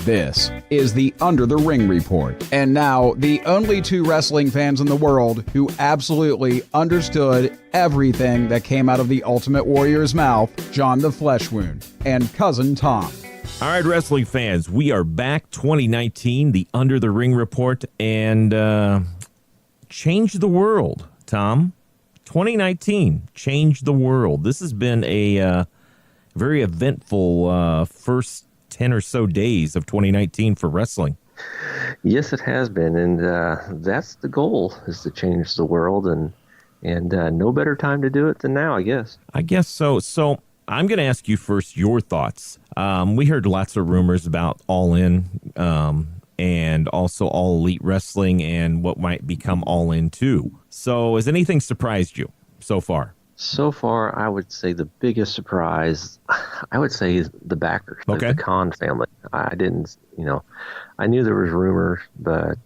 This is the Under the Ring Report. And now, the only two wrestling fans in the world who absolutely understood everything that came out of the Ultimate Warrior's mouth, John the Flesh Wound, and Cousin Tom. All right, wrestling fans, we are back 2019, the Under the Ring Report, and changed the world, Tom. 2019 changed the world. This has been a very eventful first 10 or so days of 2019 for wrestling. Yes, it has been, and that's the goal, is to change the world, and no better time to do it than now, I guess. I guess so. So I'm going to ask you first your thoughts. We heard lots of rumors about All In and also All Elite Wrestling and what might become All In too. So has anything surprised you so far? So far, I would say the biggest surprise, I would say, is the backers, okay. The Khan family. I didn't, I knew there was rumors, but,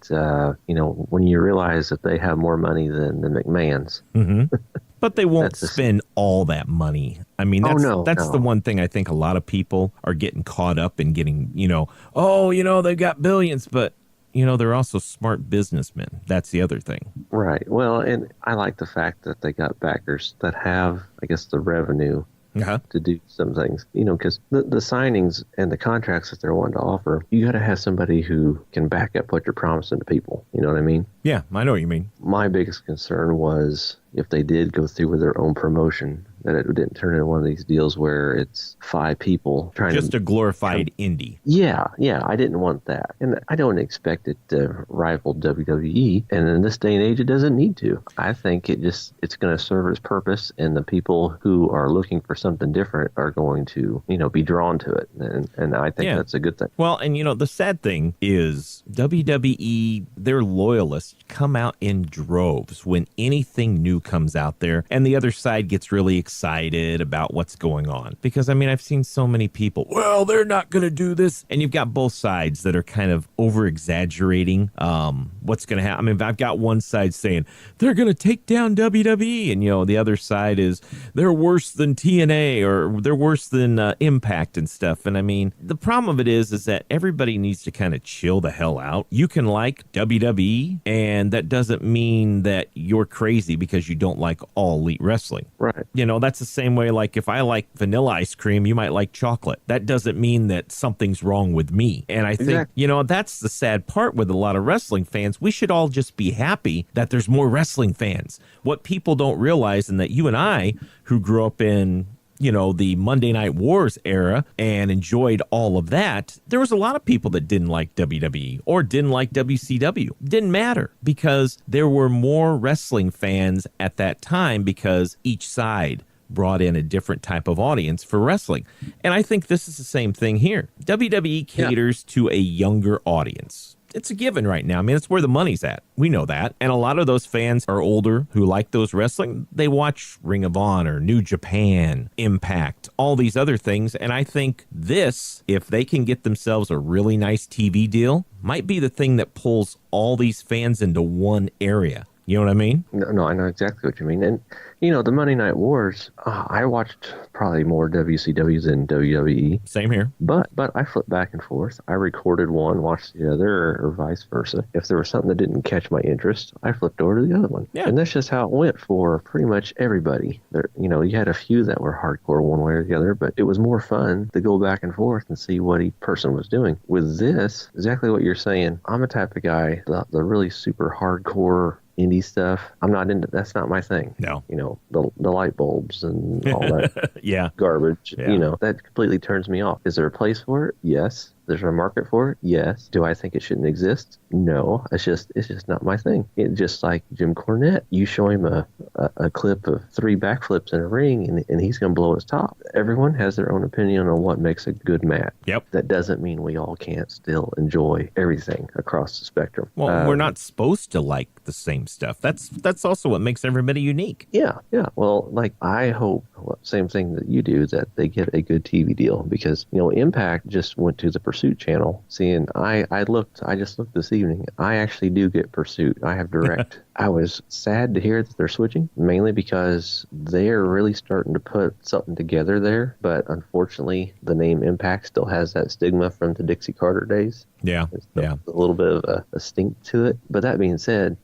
when you realize that they have more money than the McMahons. Mm-hmm. But they won't spend all that money. I mean, that's the one thing I think a lot of people are getting caught up in getting, they've got billions, but they're also smart businessmen. That's the other thing. Right. Well, and I like the fact that they got backers that have, I guess, the revenue to do some things, because the signings and the contracts that they're wanting to offer, you got to have somebody who can back up what you're promising to people. You know what I mean? Yeah, I know what you mean. My biggest concern was if they did go through with their own promotion, that it didn't turn into one of these deals where it's 5 people trying just a glorified indie. Yeah, I didn't want that. And I don't expect it to rival WWE. And in this day and age, it doesn't need to. I think it's going to serve its purpose, and the people who are looking for something different are going to, be drawn to it. And I think that's a good thing. Well, and the sad thing is WWE, their loyalists come out in droves when anything new comes out there, and the other side gets really excited about what's going on. Because, I've seen so many people, well, they're not going to do this. And you've got both sides that are kind of over-exaggerating what's going to happen. I've got one side saying, they're going to take down WWE. And, the other side is, they're worse than TNA, or they're worse than Impact and stuff. And, the problem of it is that everybody needs to kind of chill the hell out. You can like WWE, and that doesn't mean that you're crazy because you don't like All Elite Wrestling. Right. That's the same way, like, if I like vanilla ice cream, you might like chocolate. That doesn't mean that something's wrong with me. And I think, that's the sad part with a lot of wrestling fans. We should all just be happy that there's more wrestling fans. What people don't realize, and that you and I, who grew up in the Monday Night Wars era and enjoyed all of that, there was a lot of people that didn't like WWE or didn't like WCW. Didn't matter, because there were more wrestling fans at that time because each side brought in a different type of audience for wrestling. And I think this is the same thing here. WWE caters to a younger audience. It's a given right now. It's where the money's at. We know that. And a lot of those fans are older who like those wrestling. They watch Ring of Honor, New Japan, Impact, all these other things. And I think this, if they can get themselves a really nice TV deal, might be the thing that pulls all these fans into one area. You know what I mean? No, I know exactly what you mean. And, the Monday Night Wars, I watched probably more WCW than WWE. Same here. But I flipped back and forth. I recorded one, watched the other, or vice versa. If there was something that didn't catch my interest, I flipped over to the other one. Yeah. And that's just how it went for pretty much everybody. There, you had a few that were hardcore one way or the other, but it was more fun to go back and forth and see what each person was doing. With this, exactly what you're saying, I'm a type of guy, the really super hardcore indie stuff, I'm not into. That's not my thing. No. The light bulbs and all that garbage, that completely turns me off. Is there a place for it? Yes. There's a market for it? Yes. Do I think it shouldn't exist? No. It's just not my thing. It's just like Jim Cornette. You show him a clip of 3 backflips in a ring, and he's going to blow his top. Everyone has their own opinion on what makes a good match. Yep. That doesn't mean we all can't still enjoy everything across the spectrum. Well, we're not supposed to like the same stuff. That's also what makes everybody unique. Yeah. Well, I hope, same thing that you do, that they get a good TV deal, because, Impact just went to the Pursuit channel. I just looked this evening. I actually do get Pursuit. I have direct I was sad to hear that they're switching, mainly because they're really starting to put something together there. But unfortunately, the name Impact still has that stigma from the Dixie Carter days. Yeah, A little bit of a stink to it. But that being said,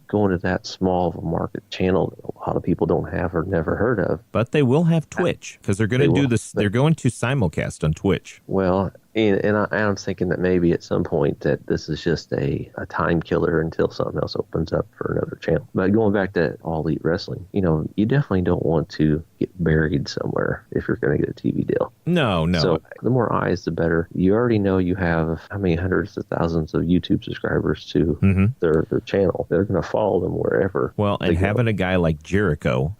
going to that small of a market channel that a lot of people don't have or never heard of. But they will have Twitch because they're going to do this. They're going to simulcast on Twitch. Well, and I'm thinking that maybe at some point that this is just a time killer until something else opens up for another channel. But going back to All Elite Wrestling, you definitely don't want to get buried somewhere if you're going to get a TV deal. No. So the more eyes, the better. You already know you have how many hundreds of thousands of YouTube subscribers to their channel. They're going to follow them wherever. Well, and having a guy like Jericho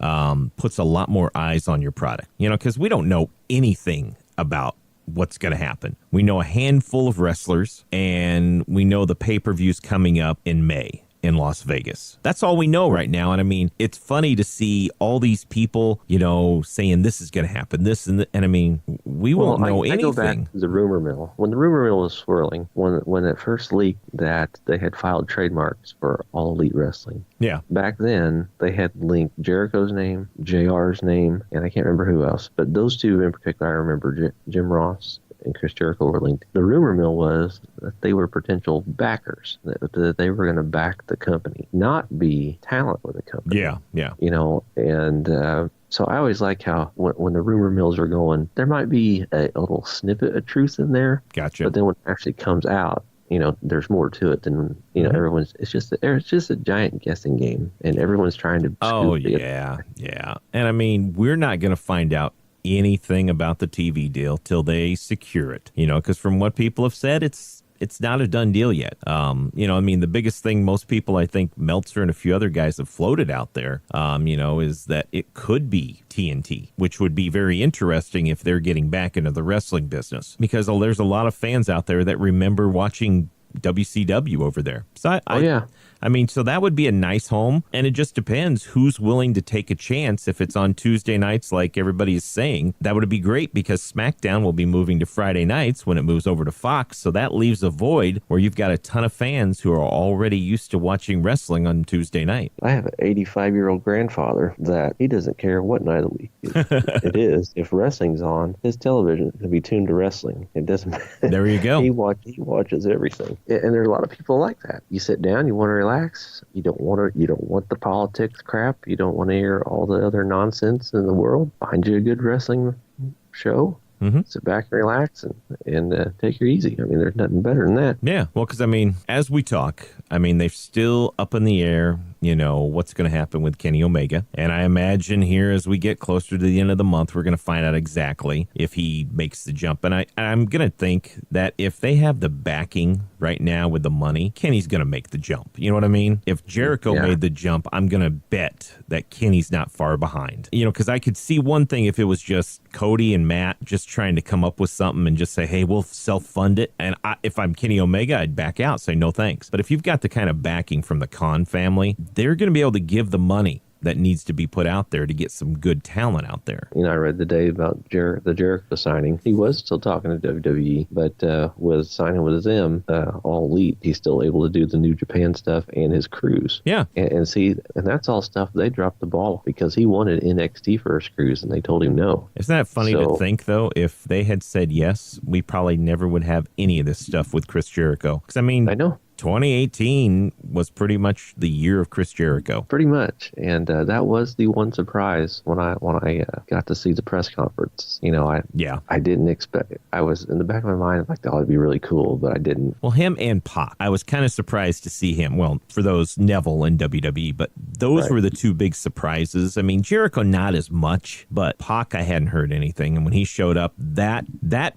puts a lot more eyes on your product, because we don't know anything about what's going to happen. We know a handful of wrestlers, and we know the pay-per-view's coming up in May in Las Vegas. That's all we know right now. And I mean, it's funny to see all these people, saying this is going to happen, this and I mean, we won't know anything. I go back to the rumor mill. When the rumor mill was swirling, when it first leaked that they had filed trademarks for All Elite Wrestling. Yeah. Back then, they had linked Jericho's name, JR's name, and I can't remember who else, but those two in particular, I remember Jim Ross and Chris Jericho were linked. The rumor mill was that they were potential backers, that they were going to back the company, not be talent with the company. Yeah. So I always like how when the rumor mills are going, there might be a little snippet of truth in there. Gotcha. But then when it actually comes out, there's more to it than, everyone's, it's just a giant guessing game, and everyone's trying to. Oh, yeah. And I mean, we're not going to find out anything about the TV deal till they secure it, because from what people have said, it's not a done deal yet. The biggest thing most people, I think Meltzer and a few other guys have floated out there, is that it could be TNT, which would be very interesting if they're getting back into the wrestling business, because there's a lot of fans out there that remember watching WCW over there. So so that would be a nice home, and it just depends who's willing to take a chance. If it's on Tuesday nights, like everybody is saying, that would be great, because SmackDown will be moving to Friday nights when it moves over to Fox. So that leaves a void where you've got a ton of fans who are already used to watching wrestling on Tuesday night. I have an 85-year-old grandfather that he doesn't care what night of the week it is. If wrestling's on, his television is going to be tuned to wrestling. It doesn't matter. There you go. He watches everything. And there are a lot of people like that. You sit down, you want to relax. You don't want the politics crap. You don't want to hear all the other nonsense in the world. Find you a good wrestling show. Sit back and relax and take it easy. I mean, there's nothing better than that. Yeah. Well, because, as we talk, they're still up in the air, what's going to happen with Kenny Omega. And I imagine here, as we get closer to the end of the month, we're going to find out exactly if he makes the jump. And I'm going to think that if they have the backing right now with the money, Kenny's going to make the jump. You know what I mean? If Jericho made the jump, I'm going to bet that Kenny's not far behind. Because I could see one thing if it was just Cody and Matt just trying to come up with something and just say, hey, we'll self-fund it. And if I'm Kenny Omega, I'd back out, say no thanks. But if you've got the kind of backing from the Khan family, they're going to be able to give the money that needs to be put out there to get some good talent out there. I read the day about the Jericho signing. He was still talking to WWE, but with signing with them, All Elite, he's still able to do the New Japan stuff and his cruise. Yeah. And that's all stuff they dropped the ball, because he wanted NXT for his cruise, and they told him no. Isn't that funny to think, though? If they had said yes, we probably never would have any of this stuff with Chris Jericho. Because, I know. 2018 was pretty much the year of Chris Jericho. Pretty much, and that was the one surprise when I got to see the press conference. I didn't expect it. I was in the back of my mind like, oh, it'd be really cool, but I didn't. Well, him and Pac, I was kind of surprised to see him. Well, for those, Neville and WWE, but those were the two big surprises. Jericho not as much, but Pac, I hadn't heard anything, and when he showed up, that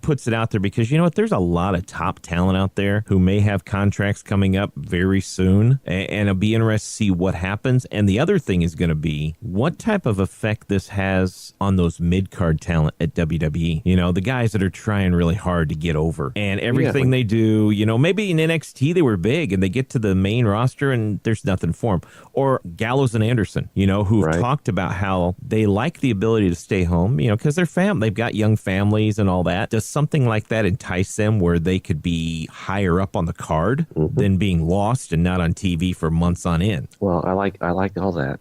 puts it out there, because you know what? There's a lot of top talent out there who may have contracts coming up very soon, and it'll be interesting to see what happens. And the other thing is going to be what type of effect this has on those mid-card talent at WWE. The guys that are trying really hard to get over, and everything they do, maybe in NXT they were big and they get to the main roster and there's nothing for them. Or Gallows and Anderson, who've talked about how they like the ability to stay home, because they've got young families and all that. Does something like that entice them where they could be higher up on the card than being lost and not on TV for months on end. Well, I like all that.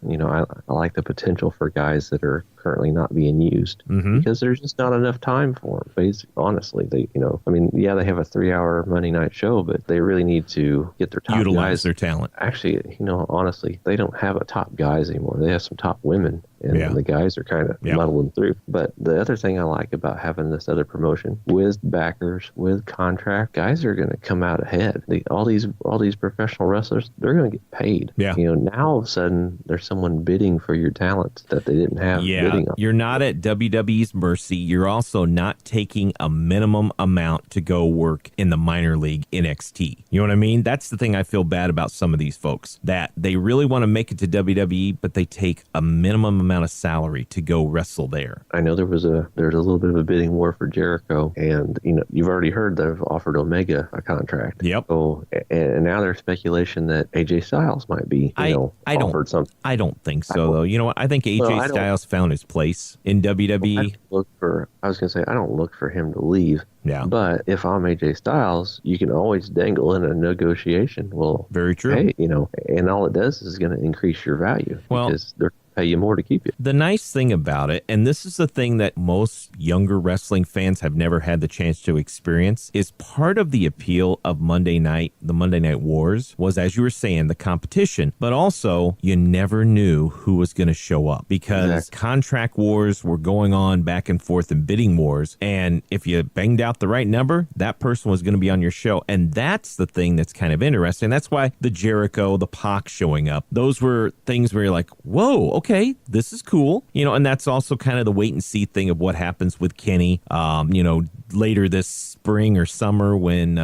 I like the potential for guys that are currently not being used because there's just not enough time for them. Basically, honestly, they they have a 3-hour Monday night show, but they really need to get their top utilize guys. Their talent. Actually, honestly, they don't have a top guys anymore. They have some top women, and the guys are kind of muddling through. But the other thing I like about having this other promotion with backers, with contract, guys are going to come out ahead. All these professional wrestlers, they're going to get paid. Yeah. Now all of a sudden there's someone bidding for your talents that they didn't have. Yeah. You're not at WWE's mercy. You're also not taking a minimum amount to go work in the minor league NXT. You know what I mean? That's the thing I feel bad about some of these folks, that they really want to make it to WWE, but they take a minimum amount of salary to go wrestle there. I know there's a little bit of a bidding war for Jericho, and you've already heard they've offered Omega a contract. Yep. So, and now there's speculation that AJ Styles might be offered something. I don't think so, though. You know what? I think AJ Styles found his place in WWE. I was going to say, I don't look for him to leave. Yeah. But if I'm AJ Styles, you can always dangle in a negotiation. Well, very true. Hey, and all it does is going to increase your value because they're pay you more to keep you. The nice thing about it, and this is the thing that most younger wrestling fans have never had the chance to experience, is part of the appeal of Monday night, the Monday Night Wars, was, as you were saying, the competition, but also you never knew who was going to show up because contract wars were going on back and forth and bidding wars. And if you banged out the right number, that person was going to be on your show. And that's the thing that's kind of interesting. That's why the Jericho, the Pac showing up, those were things where you're like, whoa, okay, this is cool. And that's also kind of the wait and see thing of what happens with Kenny, later this spring or summer when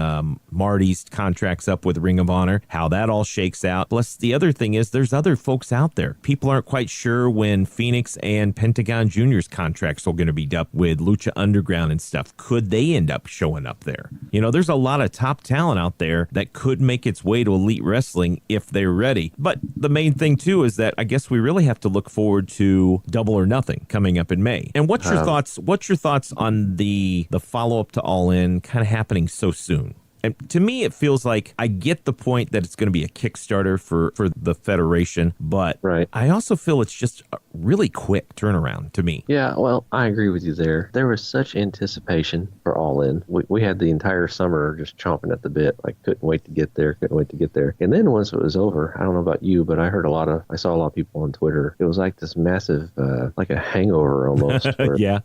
Marty's contract's up with Ring of Honor, how that all shakes out. Plus, the other thing is there's other folks out there. People aren't quite sure when Phoenix and Pentagon Jr.'s contracts are going to be up with Lucha Underground and stuff. Could they end up showing up there? There's a lot of top talent out there that could make its way to Elite Wrestling if they're ready. But the main thing, too, is that I guess we really have to look forward to Double or Nothing coming up in May. And what's your thoughts? What's your thoughts on the follow-up to All In kind of happening so soon? And to me, it feels like I get the point that it's going to be a Kickstarter for the Federation, but I also feel it's just a really quick turnaround to me. Yeah, well, I agree with you there. There was such anticipation for All In. We had the entire summer just chomping at the bit, like couldn't wait to get there. And then once it was over, I don't know about you, but I saw a lot of people on Twitter. It was like this massive, like a hangover almost. Yeah.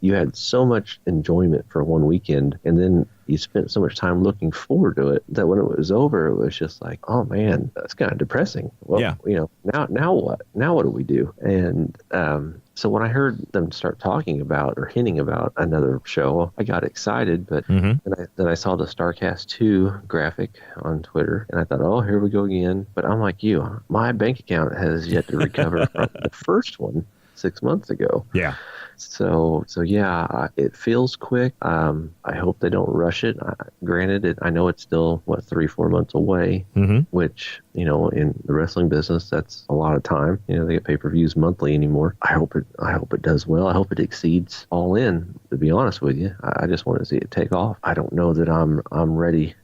You had so much enjoyment for one weekend, and then you spent so much time looking forward to it that when it was over, it was just like, oh man, that's kind of depressing. Well, now what? Now what do we do? And so when I heard them start talking about or hinting about another show, I got excited. But then I saw the StarCast 2 graphic on Twitter, and I thought, oh, here we go again. But I'm like you, my bank account has yet to recover from the first one 6 months ago. Yeah. So yeah, it feels quick. I hope they don't rush it. Granted, I know it's still 3-4 months away, which in the wrestling business, that's a lot of time. They get pay-per-views monthly anymore. I hope it does well. I hope it exceeds All In. To be honest with you, I just want to see it take off. I don't know that I'm ready.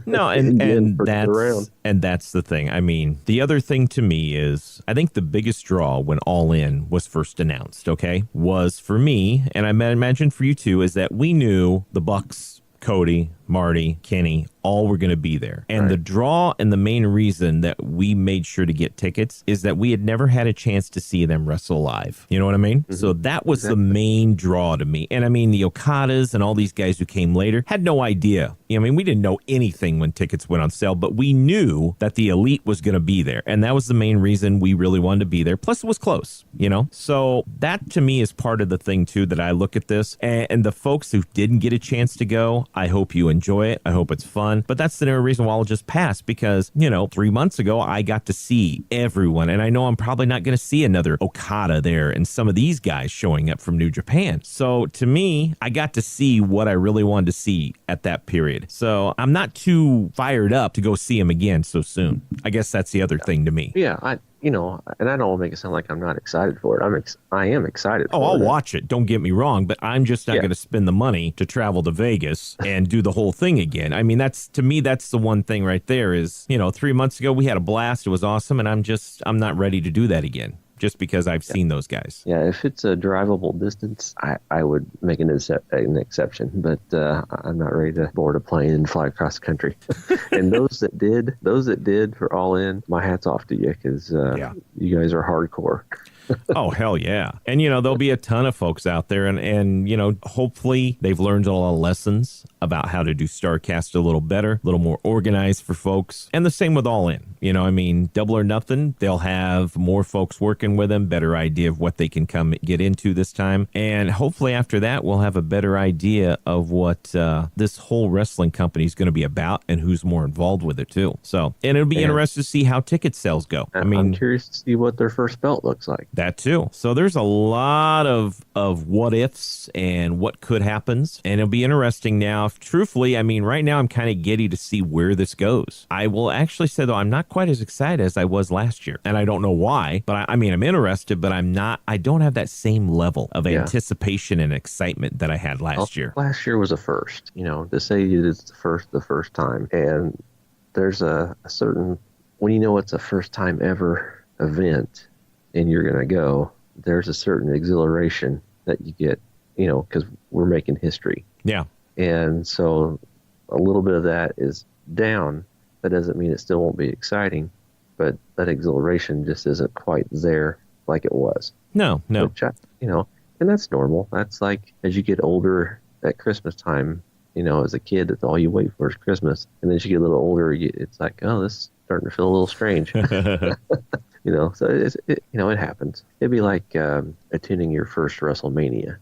No, and that's the thing. I mean, the other thing to me is I think the biggest draw when All In was first announced, was for me, and I imagine for you too, is that we knew the Bucks, Cody, Marty, Kenny, all were going to be there. And the draw and the main reason that we made sure to get tickets is that we had never had a chance to see them wrestle live. You know what I mean? So that was the main draw to me. And I mean, the Okadas and all these guys who came later had no idea. I mean, we didn't know anything when tickets went on sale, but we knew that the Elite was going to be there. And that was the main reason we really wanted to be there. Plus, it was close, So that to me is part of the thing, too, that I look at this. And the folks who didn't get a chance to go, I hope you enjoy it. I hope it's fun. But that's the reason why I'll just pass because, 3 months ago, I got to see everyone. And I know I'm probably not going to see another Okada there and some of these guys showing up from New Japan. So to me, I got to see what I really wanted to see at that period. So I'm not too fired up to go see him again so soon. I guess that's the other thing to me. Yeah, and I don't want to make it sound like I'm not excited for it. I am excited for Oh, it. I'll watch it. Don't get me wrong, but I'm just not going to spend the money to travel to Vegas and do the whole thing again. I mean, to me, that's the one thing right there is, 3 months ago, we had a blast. It was awesome. And I'm not ready to do that again, just because I've seen those guys. Yeah, if it's a drivable distance, I would make an exception, but I'm not ready to board a plane and fly across the country. And those that did for All In, my hat's off to you, because you guys are hardcore. Oh, hell yeah. And, there'll be a ton of folks out there and hopefully they've learned a lot of lessons about how to do StarCast a little better, a little more organized for folks. And the same with All In. Double or Nothing, they'll have more folks working with them, better idea of what they can come get into this time. And hopefully after that, we'll have a better idea of what this whole wrestling company is going to be about and who's more involved with it too. So, and it'll be interesting to see how ticket sales go. I'm curious to see what their first belt looks like. That too. So there's a lot of what ifs and what could happens. And it'll be interesting now. Truthfully, right now I'm kind of giddy to see where this goes. I will actually say, though, I'm not quite as excited as I was last year. And I don't know why, but I'm interested, but I don't have that same level of anticipation and excitement that I had last year. Last year was a first, to say it's the first time. And there's a certain, when it's a first time ever event, and you're going to go, there's a certain exhilaration that you get, because we're making history. Yeah. And so a little bit of that is down. That doesn't mean it still won't be exciting, but that exhilaration just isn't quite there like it was. No. Which and that's normal. That's like as you get older at Christmas time, as a kid, that's all you wait for is Christmas. And then as you get a little older, it's like, oh, this is starting to feel a little strange. So it happens. It'd be like attending your first WrestleMania.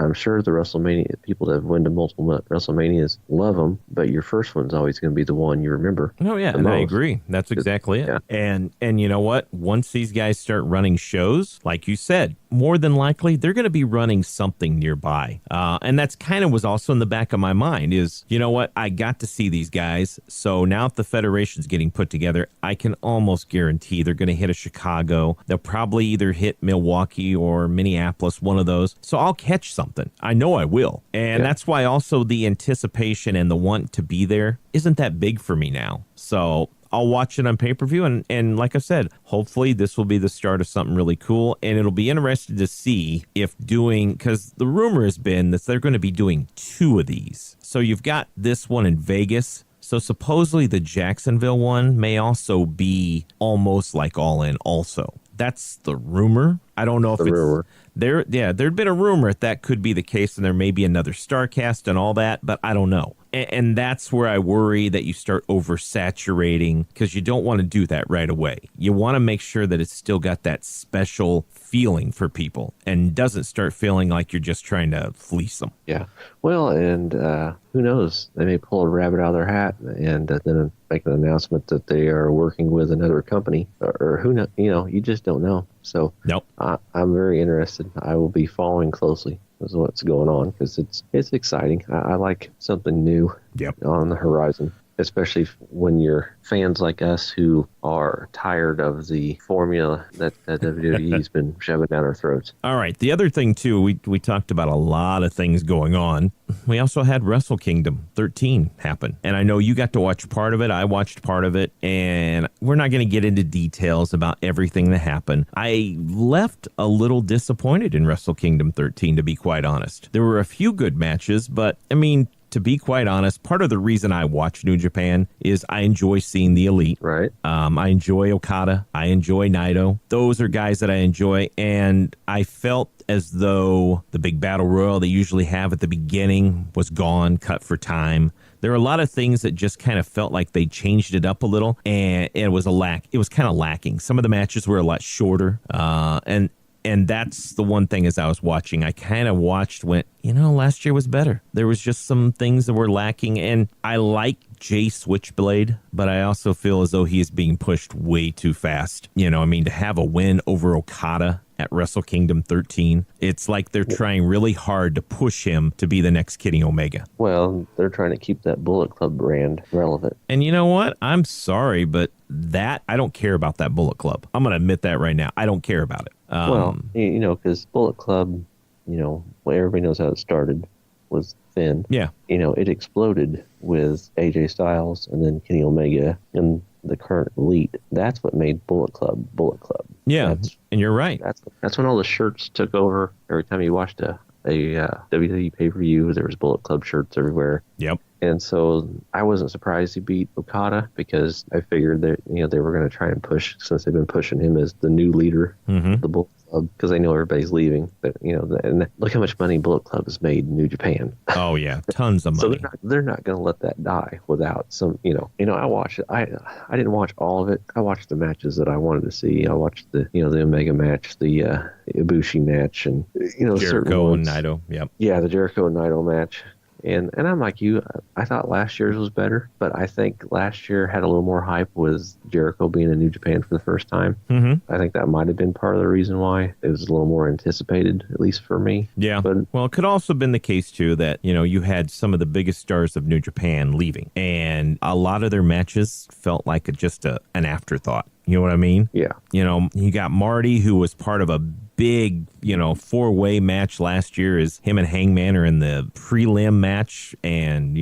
I'm sure the WrestleMania people that have went to multiple WrestleManias love them, but your first one's always going to be the one you remember. Oh yeah, and I agree. That's exactly it. Yeah. And you know what? Once these guys start running shows, like you said, more than likely they're going to be running something nearby. And that's kind of was also in the back of my mind is, you know what? I got to see these guys. So now if the federation's getting put together, I can almost guarantee they're going to hit a Chicago. They'll probably either hit Milwaukee or Minneapolis, one of those. So I'll catch something. I know I will. And that's why also the anticipation and the want to be there isn't that big for me now. So I'll watch it on pay-per-view. And like I said, hopefully this will be the start of something really cool. And it'll be interesting to see if because the rumor has been that they're going to be doing 2 of these. So you've got this one in Vegas. So supposedly the Jacksonville one may also be almost like All In also. That's the rumor. I don't know if it's rumor. There'd been a rumor that could be the case, and there may be another StarCast and all that, but I don't know. And that's where I worry that you start oversaturating, because you don't want to do that right away. You want to make sure that it's still got that special feeling for people and doesn't start feeling like you're just trying to fleece them. Yeah. Well, and who knows? They may pull a rabbit out of their hat and then make an announcement that they are working with another company, or who knows? You just don't know. So nope. I'm very interested. I will be following closely as what's going on, because it's exciting. I like something new on the horizon, especially when you're fans like us who are tired of the formula that WWE's been shoving down our throats. All right. The other thing, too, we talked about a lot of things going on. We also had Wrestle Kingdom 13 happen. And I know you got to watch part of it. I watched part of it. And we're not going to get into details about everything that happened. I left a little disappointed in Wrestle Kingdom 13, to be quite honest. There were a few good matches, but to be quite honest, part of the reason I watch New Japan is I enjoy seeing the Elite. Right. I enjoy Okada. I enjoy Naito. Those are guys that I enjoy. And I felt as though the big battle royal they usually have at the beginning was gone, cut for time. There are a lot of things that just kind of felt like they changed it up a little, and it was kind of lacking. Some of the matches were a lot shorter, and that's the one thing as I was watching, I kind of watched, went, last year was better. There was just some things that were lacking, and I like Jay Switchblade, but I also feel as though he is being pushed way too fast. To have a win over Okada at Wrestle Kingdom 13, it's like they're trying really hard to push him to be the next Kenny Omega. Well, they're trying to keep that Bullet Club brand relevant. And you know what? I'm sorry, but I don't care about that Bullet Club. I'm going to admit that right now. I don't care about it. Because Bullet Club, well, everybody knows how it started, was thin. Yeah. It exploded with AJ Styles and then Kenny Omega and the current elite. That's what made Bullet Club Bullet Club. Yeah, and you're right. That's when all the shirts took over. Every time you watched a WWE pay-per-view, there was Bullet Club shirts everywhere. Yep. And so I wasn't surprised he beat Okada because I figured that they were going to try and push, since they've been pushing him as the new leader of the Bullet Club, because they know everybody's leaving. But and look how much money Bullet Club has made in New Japan. Oh yeah, tons of money. So they're not going to let that die without some. I watched it. I didn't watch all of it. I watched the matches that I wanted to see. I watched the Omega match, the Ibushi match, and Jericho and Naito. Yep. Yeah, the Jericho and Naito match. And I'm like you, I thought last year's was better, but I think last year had a little more hype with Jericho being in New Japan for the first time. Mm-hmm. I think that might have been part of the reason why it was a little more anticipated, at least for me. Yeah. But, well, it could also have been the case, too, that, you had some of the biggest stars of New Japan leaving, and a lot of their matches felt like just an afterthought. You know what I mean? Yeah. You got Marty, who was part of a big, four-way match last year. Is him and Hangman are in the prelim match, and,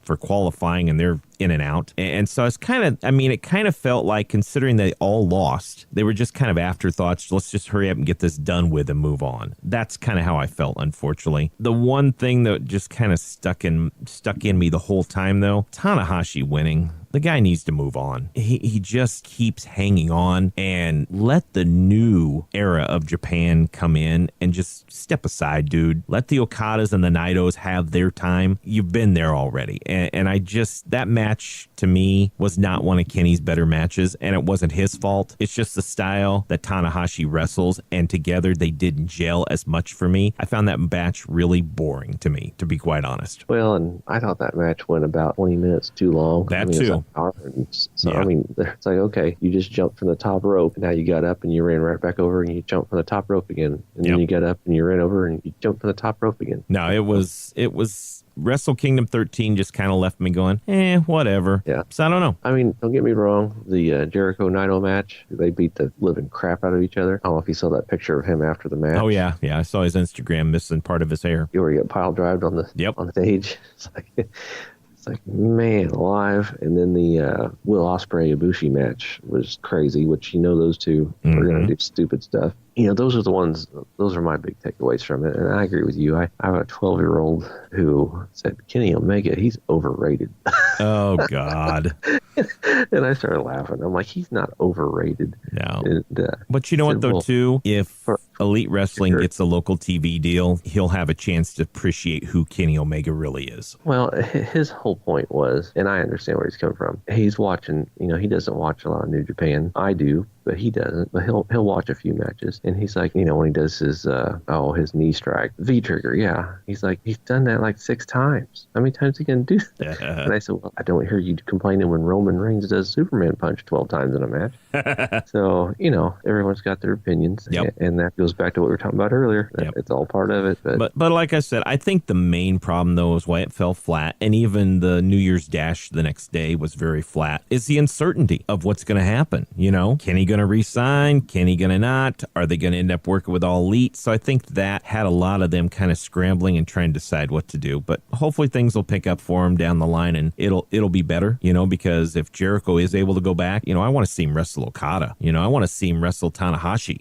for qualifying, and they're in and out. And so it's it kind of felt like, considering they all lost, they were just kind of afterthoughts. Let's just hurry up and get this done with and move on. That's kind of how I felt, unfortunately. The one thing that just kind of stuck in me the whole time, though, Tanahashi winning. The guy needs to move on. He just keeps hanging on, and let the new era of Japan come in and just step aside, dude. Let the Okadas and the Naitos have their time. You've been there already. And that match to me was not one of Kenny's better matches, and it wasn't his fault. It's just the style that Tanahashi wrestles, and together they didn't gel as much for me. I found that match really boring to me, to be quite honest. Well, and I thought that match went about 20 minutes too long. That too. So, yeah. It's like, okay, you just jumped from the top rope, and now you got up and you ran right back over and you jumped from the top rope again. And then you got up and you ran over and you jumped from the top rope again. No, it was Wrestle Kingdom 13 just kind of left me going, whatever. Yeah. So I don't know. Don't get me wrong. The Jericho Naito match, they beat the living crap out of each other. I don't know if you saw that picture of him after the match. Oh, yeah. Yeah, I saw his Instagram missing part of his hair. Where he got pile drived on the stage. It's like, man alive. And then the Will Ospreay Ibushi match was crazy, which those two are going to do stupid stuff. Those are my big takeaways from it. And I agree with you. I have a 12-year-old who said, Kenny Omega, he's overrated. Oh, God. And I started laughing. I'm like, he's not overrated. No. And, but you know what, though, too? If Elite Wrestling gets a local TV deal, he'll have a chance to appreciate who Kenny Omega really is. Well, his whole point was, and I understand where he's coming from, he's watching, he doesn't watch a lot of New Japan. I do, but he doesn't. But he'll watch a few matches. And he's like, when he does his knee strike, V-trigger, yeah. He's like, he's done that like 6 times. How many times is he going to do that? And I said, well, I don't hear you complaining when Roman Reigns does Superman punch 12 times in a match. So, everyone's got their opinions. Yep. And that goes back to what we were talking about earlier. Yep. It's all part of it. But like I said, I think the main problem, though, is why it fell flat. And even the New Year's Dash the next day was very flat, is the uncertainty of what's going to happen. Kenny going to resign? Kenny going to not? Are they going to end up working with All Elite? So I think that had a lot of them kind of scrambling and trying to decide what to do. But hopefully things will pick up for him down the line, and it'll be better, because if Jericho is able to go back, I want to see him wrestle Okada. I want to see him wrestle Tanahashi.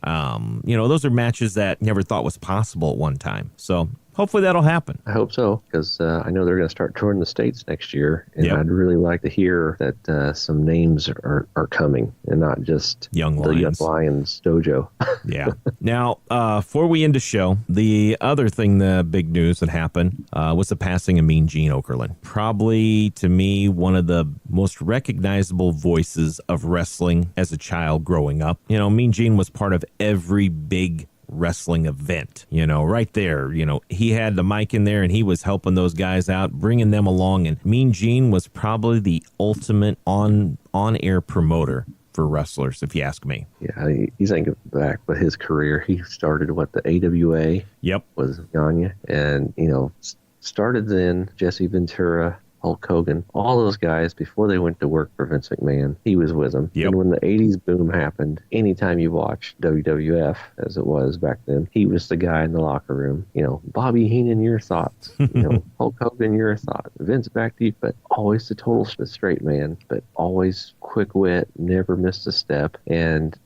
Those are matches that never thought was possible at one time. So hopefully that'll happen. I hope so, because I know they're going to start touring the States next year, and I'd really like to hear that some names are coming and not just the Young Lions dojo. Yeah. Now, before we end the show, the other thing, the big news that happened was the passing of Mean Gene Okerlund. Probably, to me, one of the most recognizable voices of wrestling as a child growing up. Mean Gene was part of every big wrestling event, right there. He had the mic in there and he was helping those guys out, bringing them along. And Mean Gene was probably the ultimate on-air promoter for wrestlers, if you ask me. Yeah, he's thinking back with his career. He started the AWA. Yep. Was Gagne, and started then Jesse Ventura, Hulk Hogan, all those guys before they went to work for Vince McMahon. He was with them. Yep. And when the 80s boom happened, anytime you watched WWF, as it was back then, he was the guy in the locker room. Bobby Heenan, your thoughts. Hulk Hogan, your thoughts. Vince, back to you. But always the total straight man, but always quick wit, never missed a step. And,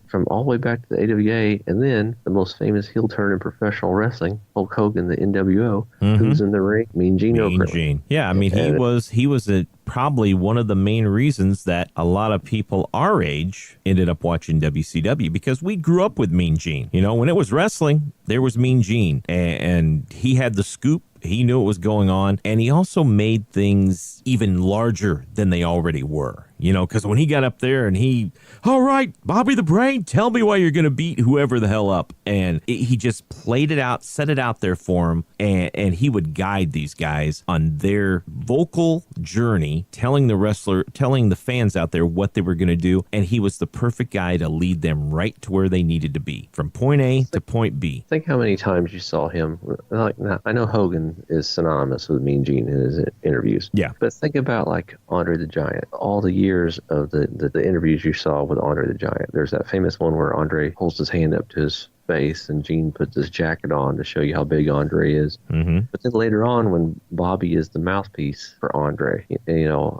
from all the way back to the AWA, and then the most famous heel turn in professional wrestling, Hulk Hogan, the NWO, who's in the ring? Mean Gene Okerlund. Gene. Yeah, I mean, he was probably one of the main reasons that a lot of people our age ended up watching WCW, because we grew up with Mean Gene. When it was wrestling, there was Mean Gene, and he had the scoop. He knew what was going on, and he also made things even larger than they already were. Because when he got up there and all right, Bobby the Brain, tell me why you're going to beat whoever the hell up. And he just played it out, set it out there for him, and he would guide these guys on their vocal journey, telling the fans out there what they were going to do. And he was the perfect guy to lead them right to where they needed to be, from point A to point B. Think how many times you saw him. I know Hogan is synonymous with Mean Gene in his interviews. Yeah. But think about Andre the Giant, all the years of the interviews you saw with Andre the Giant. There's that famous one where Andre holds his hand up to his face and Gene puts his jacket on to show you how big Andre is. Mm-hmm. But then later on, when Bobby is the mouthpiece for Andre,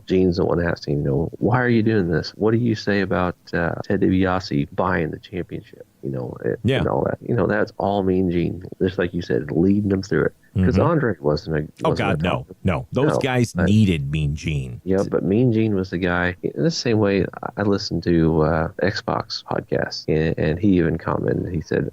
Gene's the one asking, why are you doing this? What do you say about Ted DiBiase buying the championship? And all that. That's all Mean Gene. Just like you said, leading them through it. Because Andre wasn't no. Those guys needed Mean Gene. Yeah, but Mean Gene was the guy. In the same way, I listened to Xbox podcast, and he even commented. He said,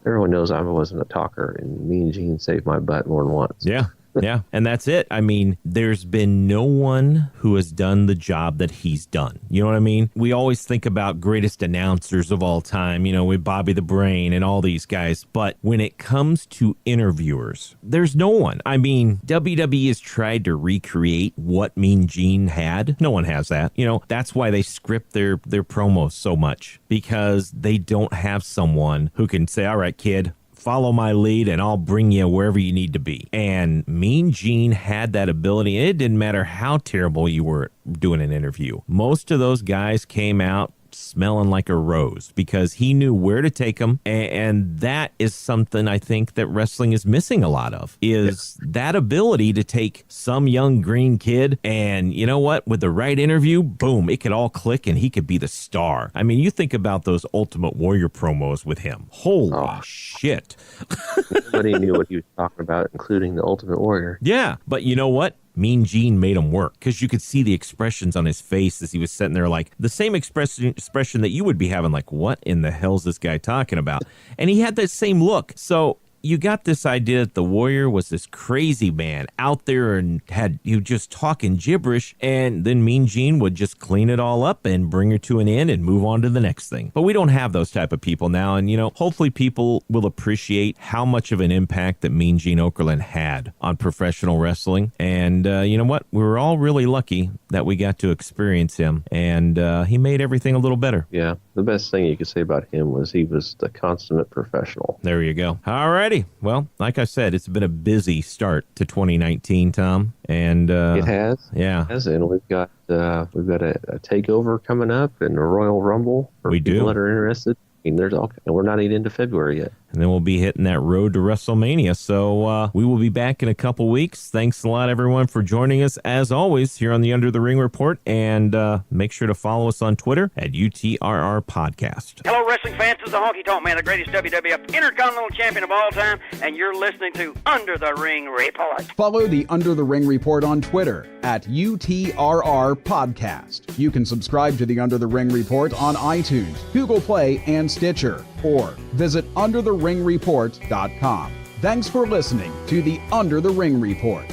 everyone knows I wasn't a talker, and Mean Gene saved my butt more than once. Yeah. Yeah, and that's it. I mean, there's been no one who has done the job that he's done. You know what I mean? We always think about greatest announcers of all time, with Bobby the Brain and all these guys. But when it comes to interviewers, there's no one. I mean, WWE has tried to recreate what Mean Gene had. No one has that. That's why they script their promos so much, because they don't have someone who can say, all right, kid, follow my lead and I'll bring you wherever you need to be. And Mean Gene had that ability. It didn't matter how terrible you were doing an interview. Most of those guys came out smelling like a rose, because he knew where to take them. And that is something I think that wrestling is missing a lot of, is that ability to take some young green kid and, with the right interview, boom, it could all click and he could be the star. I mean, you think about those Ultimate Warrior promos with him. Holy shit. Nobody knew what he was talking about, including the Ultimate Warrior. Yeah, but you know what? Mean Gene made him work, because you could see the expressions on his face as he was sitting there, like the same expression that you would be having, like, what in the hell's this guy talking about? And he had that same look. So you got this idea that the Warrior was this crazy man out there and had you just talking gibberish, and then Mean Gene would just clean it all up and bring her to an end and move on to the next thing. But we don't have those type of people now, and hopefully people will appreciate how much of an impact that Mean Gene Okerlund had on professional wrestling. And you know what? We were all really lucky that we got to experience him, and he made everything a little better. Yeah, the best thing you could say about him was he was the consummate professional. There you go. All right. Well, like I said, it's been a busy start to 2019, Tom. And it has. Yeah. It has, and we've got a takeover coming up and a Royal Rumble for people that are interested. I mean, and we're not even into February yet. And then we'll be hitting that road to WrestleMania. So we will be back in a couple weeks. Thanks a lot, everyone, for joining us, as always, here on the Under the Ring Report. And make sure to follow us on Twitter at UTRR Podcast. Hello, wrestling fans. This is the Honky Tonk Man, the greatest WWF Intercontinental Champion of all time. And you're listening to Under the Ring Report. Follow the Under the Ring Report on Twitter at UTRR Podcast. You can subscribe to the Under the Ring Report on iTunes, Google Play, and Stitcher, or visit undertheringreport.com. Thanks for listening to the Under the Ring Report.